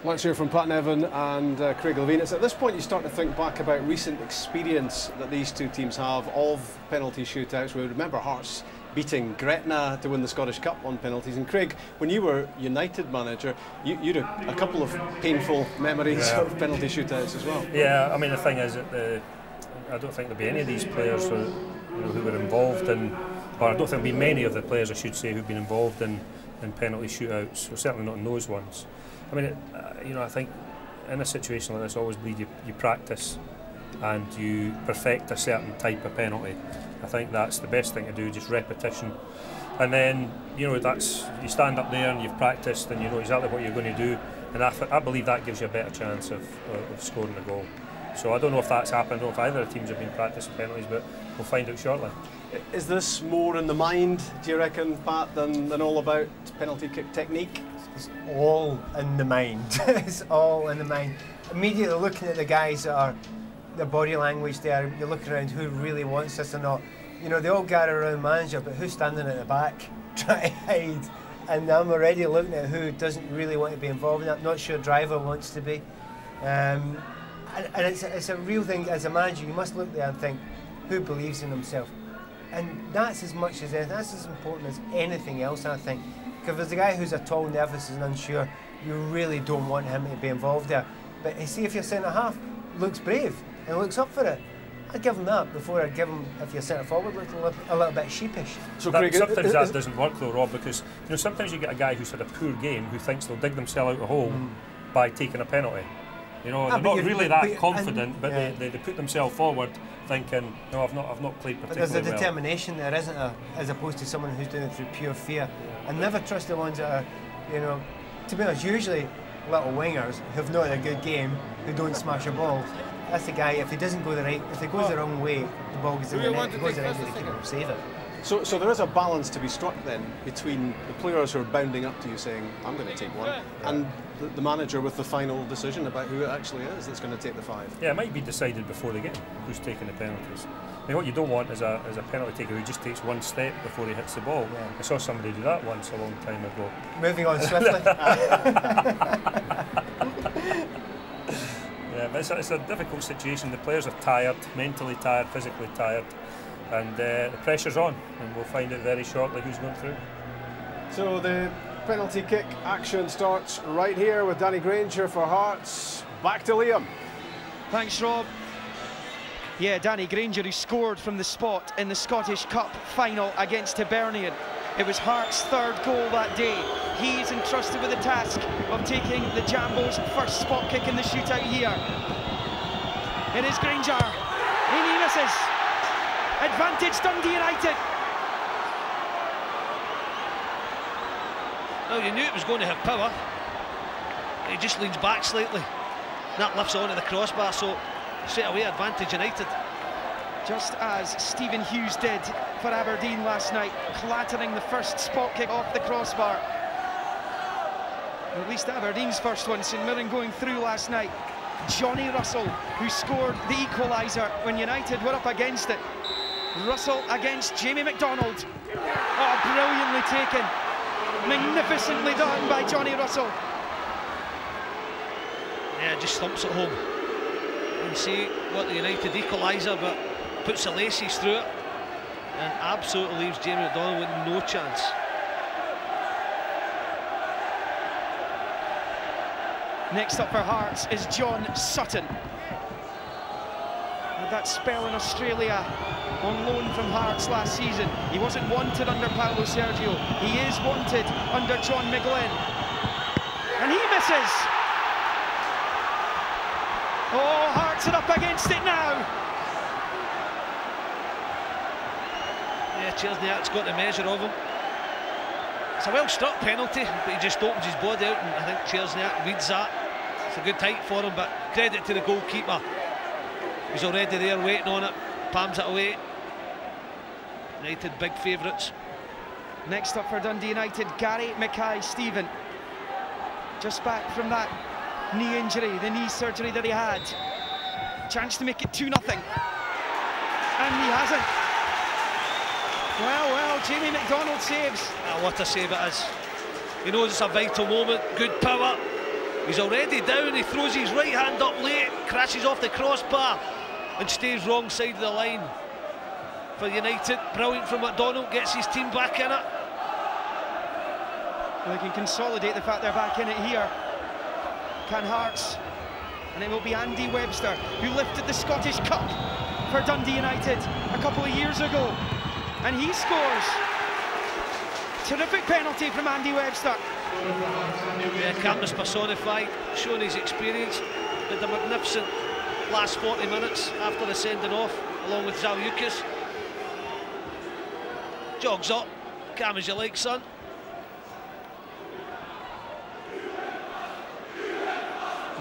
Let's hear from Pat Nevin and Craig Levine. It's at this point you start to think back about recent experience that these two teams have of penalty shootouts. We remember Hearts beating Gretna to win the Scottish Cup on penalties. And Craig, when you were United manager, you had a couple of painful memories of penalty shootouts as well. Yeah, I mean the thing is that I don't think there'll be any of these players who were involved in, or I don't think there'll be many of the players, I should say, who've been involved in penalty shootouts. So certainly not in those ones. I mean, I think in a situation like this, I always believe you practice and you perfect a certain type of penalty. I think that's the best thing to do, just repetition. And then, that's, you stand up there and you've practiced and you know exactly what you're going to do. And I believe that gives you a better chance of scoring a goal. So I don't know if that's happened, I don't know if either of the teams have been practicing penalties, but we'll find out shortly. Is this more in the mind, do you reckon, Pat, than all about penalty kick technique? It's all in the mind. It's all in the mind. Immediately looking at the guys that are the body language there, you're looking around who really wants this or not. They all gather around manager, but who's standing at the back trying to hide? And I'm already looking at who doesn't really want to be involved in that. Not sure driver wants to be. And it's a real thing. As a manager, you must look there and think, who believes in himself? And that's as much as anything, that's as important as anything else, I think. Because if there's a guy who's at all nervous and unsure, you really don't want him to be involved there. But see, if your centre-half looks brave and looks up for it, I'd give him that before I'd give him, if your centre-forward looks a little bit sheepish. So Craig, sometimes that doesn't work though, Rob, because sometimes you get a guy who's had a poor game who thinks they'll dig themselves out a hole by taking a penalty. They're not really that confident, but they put themselves forward thinking, no, I've not played particularly well. But there's a determination there, isn't there, as opposed to someone who's doing it through pure fear. And never trust the ones that are, to be honest, usually little wingers who've not had a good game, who don't smash a ball. That's the guy, if he doesn't go if it goes the wrong way, the ball goes in the net, if it goes the right way, the keeper will save it. So there is a balance to be struck then between the players who are bounding up to you saying, I'm going to take one, and the manager with the final decision about who it actually is that's going to take the 5. Yeah, it might be decided before the game who's taking the penalties. I mean, what you don't want is a penalty taker who just takes one step before he hits the ball. Yeah. I saw somebody do that once a long time ago. Moving on swiftly. Yeah, but it's a difficult situation. The players are tired, mentally tired, physically tired, and the pressure's on, and we'll find out very shortly who's going through. So the penalty kick action starts right here with Danny Granger for Hearts. Back to Liam. Thanks, Rob. Yeah, Danny Granger, who scored from the spot in the Scottish Cup final against Hibernian. It was Hearts' 3rd goal that day. He is entrusted with the task of taking the Jambos' first spot kick in the shootout here. It is Granger, and he misses. Advantage Dundee United. Well, you knew it was going to have power. He just leans back slightly. That lifts onto the crossbar, so straight away advantage United. Just as Stephen Hughes did for Aberdeen last night, clattering the first spot kick off the crossbar. At least Aberdeen's first one, St Mirren going through last night. Johnny Russell, who scored the equaliser when United were up against it. Russell against Jamie McDonald. Oh, brilliantly taken. Magnificently done by Johnny Russell. Yeah, just thumps it home. And see what the United equaliser, but puts the laces through it and absolutely leaves Jamie McDonald with no chance. Next up for Hearts is John Sutton. Had that spell in Australia on loan from Hearts last season. He wasn't wanted under Paolo Sergio. He is wanted under John McGlynn. And he misses! Oh, Hearts are up against it now! Yeah, Chersniak's got the measure of him. It's a well-struck penalty, but he just opens his body out, and I think Chersniak reads that. It's a good height for him, but credit to the goalkeeper. He's already there waiting on it, palms it away. United big favourites. Next up for Dundee United, Gary Mackay-Stephen. Just back from that knee injury, the knee surgery that he had. Chance to make it 2-0. And he hasn't. Well, Jamie McDonald saves. What a save it is. He knows it's a vital moment, good power. He's already down, he throws his right hand up late, crashes off the crossbar and stays wrong side of the line for United. Brilliant from McDonald, gets his team back in it. Well, they can consolidate the fact they're back in it here. Can Hearts. And it will be Andy Webster, who lifted the Scottish Cup for Dundee United a couple of years ago. And he scores. Terrific penalty from Andy Webster. Yeah, calmness personified, showing his experience. With the magnificent last 40 minutes after the sending off, along with Zalewskis. Jogs up, calm as you like, son.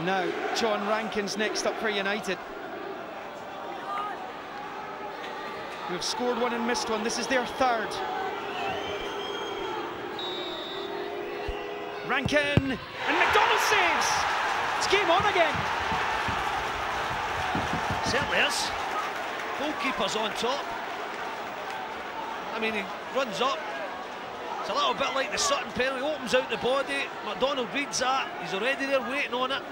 Now, John Rankin's next up for United, who have scored one and missed one. This is their third. Rankin, and McDonald saves. It's game on again. Certainly is. Goalkeeper's on top. I mean, he runs up. It's a little bit like the Sutton penalty. Opens out the body. McDonald reads that. He's already there waiting on it.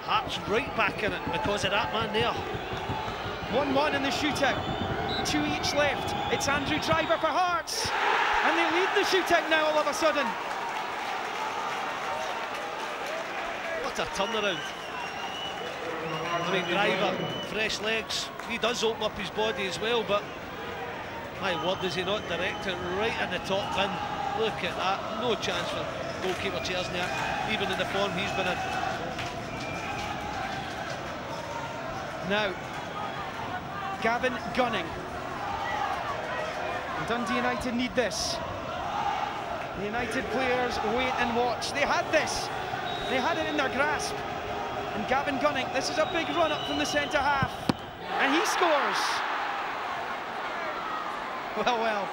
Hearts right back in it because of that man there. 1-1 in the shootout. 2 each left. It's Andrew Driver for Hearts. And they lead the shootout now all of a sudden. What a turnaround. I mean, Driver, fresh legs. He does open up his body as well, but my word, does he not direct it right in the top bin? Look at that. No chance for goalkeeper Chersniak, even in the form he's been in. Now, Gavin Gunning. And Dundee United need this. The United players wait and watch. They had this. They had it in their grasp. And Gavin Gunning, this is a big run up from the centre half. And he scores. Well, well.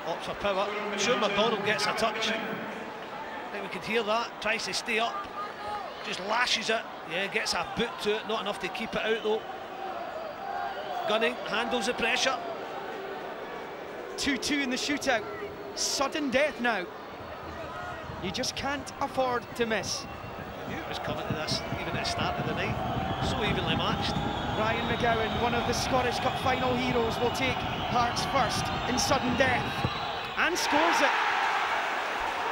Opts for power. I'm sure McDonald gets a touch. I think we could hear that. Tries to stay up. Just lashes it. Yeah, gets a boot to it. Not enough to keep it out though. Gunning handles the pressure. 2-2 in the shootout. Sudden death now. You just can't afford to miss. I knew it was coming to this, even at the start of the night. So evenly matched. Ryan McGowan, one of the Scottish Cup final heroes, will take Hearts first in sudden death. And scores it.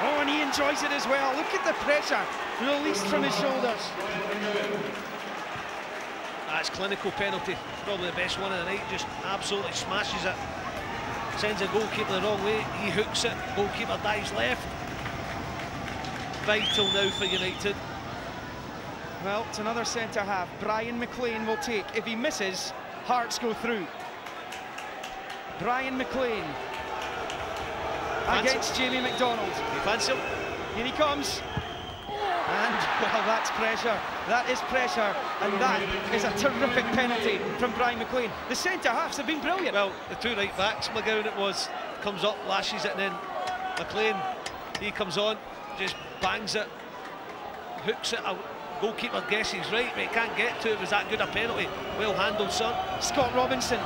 Oh, and he enjoys it as well. Look at the pressure released from his shoulders. That's clinical penalty. Probably the best one of the night. Just absolutely smashes it. Sends a goalkeeper the wrong way. He hooks it. Goalkeeper dives left. Vital now for United. Well, it's another centre half. Brian McLean will take. If he misses, Hearts go through. Brian McLean against Jamie McDonald. You fancy him? Here he comes. And, well, that's pressure. That is pressure. And that is a terrific penalty from Brian McLean. The centre halves have been brilliant. Well, the two right backs, McGowan it was, comes up, lashes it, and then McLean, he comes on, just bangs it, hooks it. A goalkeeper guesses right, but he can't get to it. Was that good a penalty? Well handled, son. Scott Robinson.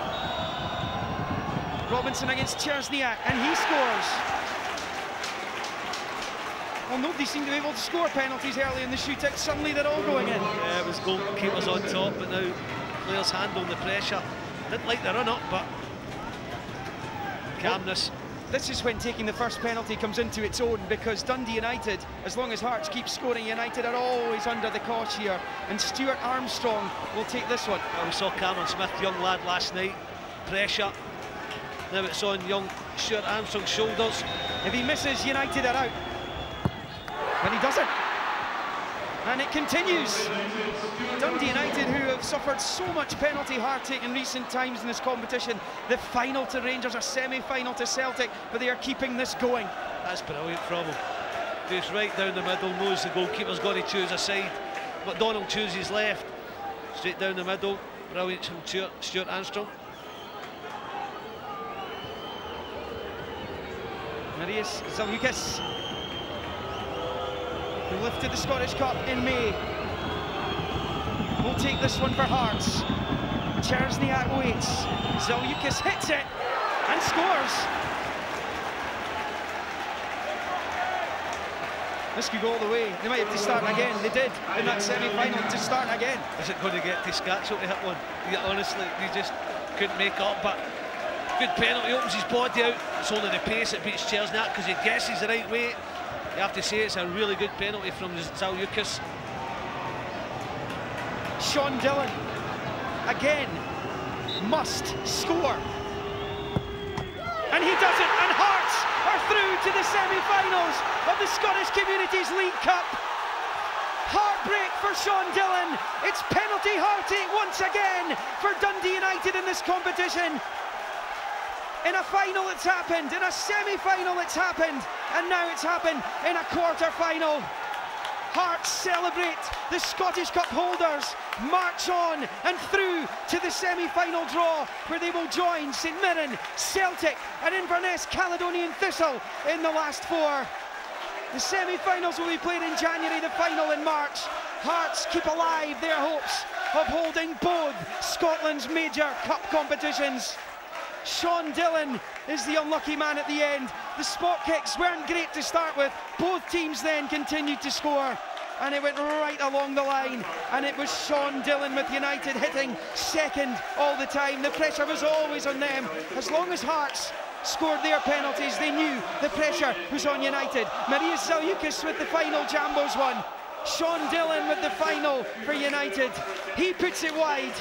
Robinson against Chersniak, and he scores. Well, nobody seemed to be able to score penalties early in the shootout. Suddenly they're all going in. Yeah, it was goalkeepers on top, but now players handling the pressure. Didn't like the run-up, but calmness. Well, this is when taking the first penalty comes into its own, because Dundee United, as long as Hearts keep scoring, United are always under the cosh here. And Stuart Armstrong will take this one. Well, we saw Cameron Smith, young lad, last night. Pressure. Now it's on young Stuart Armstrong's shoulders. If he misses, United are out. But he doesn't. And it continues. Dundee United, who have suffered so much penalty heartache in recent times in this competition. The final to Rangers, a semi-final to Celtic, but they are keeping this going. That's brilliant from him. Just right down the middle, knows the goalkeeper's got to choose a side. McDonald chooses left. Straight down the middle. Brilliant from Stuart Armstrong. Marius Zalewskis, who lifted the Scottish Cup in May, will take this one for Hearts. Chersniak waits. Zalewskis hits it and scores. This could go all the way. They might have to start again. They did in that semi-final to start again. Is it going to get to Scatchell to hit one? Yeah, honestly, he just couldn't make up. But good penalty, opens his body out. It's only the pace that beats Czerniak because he guesses the right way. You have to say it's a really good penalty from Zalukis. Sean Dillon again must score. And he does it, and Hearts are through to the semi-finals of the Scottish Communities League Cup. Heartbreak for Sean Dillon. It's penalty heartache once again for Dundee United in this competition. In a final it's happened, in a semi-final it's happened, and now it's happened in a quarter-final. Hearts celebrate, the Scottish Cup holders march on and through to the semi-final draw where they will join St Mirren, Celtic and Inverness Caledonian Thistle in the last four. The semi-finals will be played in January, the final in March. Hearts keep alive their hopes of holding both Scotland's major cup competitions. Sean Dillon is the unlucky man at the end. The spot kicks weren't great to start with. Both teams then continued to score, and it went right along the line, and it was Sean Dillon with United hitting second all the time. The pressure was always on them. As long as Hearts scored their penalties, they knew the pressure was on United. Marius Zalukis with the final Jambos one. Sean Dillon with the final for United. He puts it wide,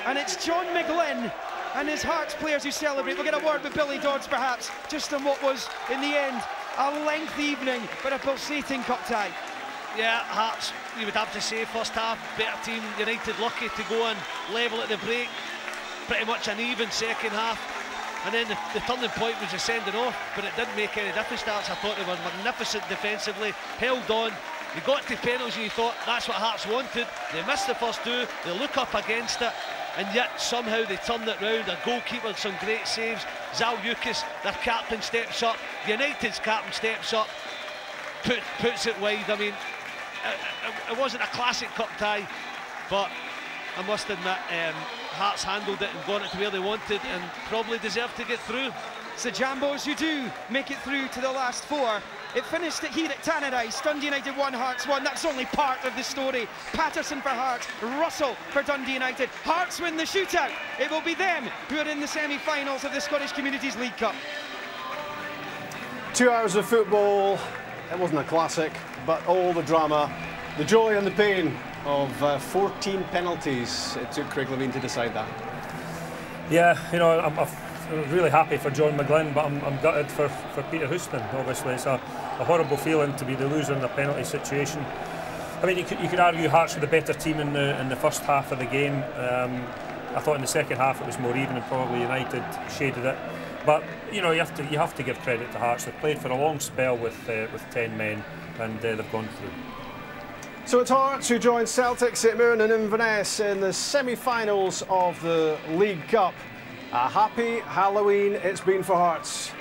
and it's John McGlynn and his Hearts players who celebrate. We'll get a word with Billy Dodds perhaps, just on what was, in the end, a lengthy evening, but a pulsating cup tie. Yeah, Hearts, you would have to say, first half, better team. United lucky to go and level at the break. Pretty much an even second half. And then the turning point was the sending off, but it didn't make any difference to Hearts. I thought they were magnificent defensively, held on. They got to penalties and you thought that's what Hearts wanted. They missed the first two, they look up against it, and yet somehow they turned it round. Their goalkeeper, some great saves. Zalukis, their captain, steps up. United's captain steps up, puts it wide. I mean, it wasn't a classic cup tie, but I must admit, Hearts handled it and got it to where they wanted and probably deserved to get through. It's the Jambos who do make it through to the last four. It finished here at Tannadice. Dundee United 1, Hearts 1. That's only part of the story. Patterson for Hearts, Russell for Dundee United. Hearts win the shootout. It will be them who are in the semi-finals of the Scottish Communities League Cup. 2 hours of football. It wasn't a classic, but all the drama, the joy and the pain of 14 penalties. It took Craig Levein to decide that. Yeah, you know, I'm really happy for John McGlynn, but I'm gutted for Peter Houston. Obviously, it's a horrible feeling to be the loser in a penalty situation. I mean, you could argue Hearts were the better team in the first half of the game. I thought in the second half it was more even and probably United shaded it. But you know, you have to give credit to Hearts. They've played for a long spell with 10 men, and they've gone through. So it's Hearts who join Celtic, St Mirren and Inverness in the semi-finals of the League Cup. A happy Halloween it's been for Hearts.